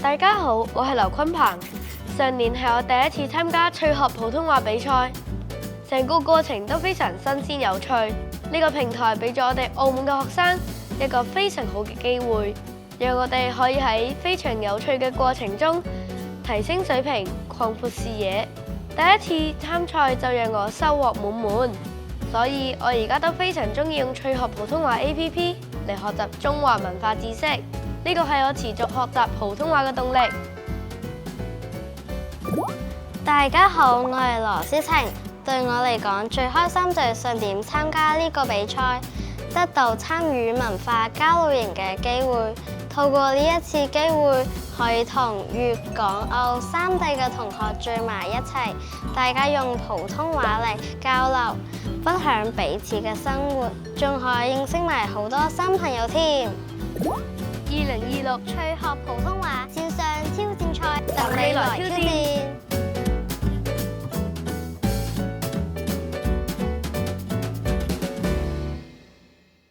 大家好，我係劉坤鵬。上年係我第一次參加趣學普通話比賽，成個過程都非常新鮮有趣。呢個平台俾咗我哋澳門嘅學生一個非常好嘅機會，讓我哋可以喺非常有趣嘅過程中提升水平、擴闊視野。第一次參賽就讓我收穫滿滿，所以我而家都非常中意用趣學普通話 APP 嚟學習中華文化知識。呢個係我持續學習普通話嘅動力。大家好，我係羅思晴。對我嚟講，最開心就係上年參加呢個比賽，得到參與文化交流營嘅機會。透過呢一次機會，可以同粵港澳三地嘅同學聚埋一齊，大家用普通話嚟交流，分享彼此嘅生活，仲可以認識埋好多新朋友添。2026趣學普通話線上挑戰賽，等你來挑戰。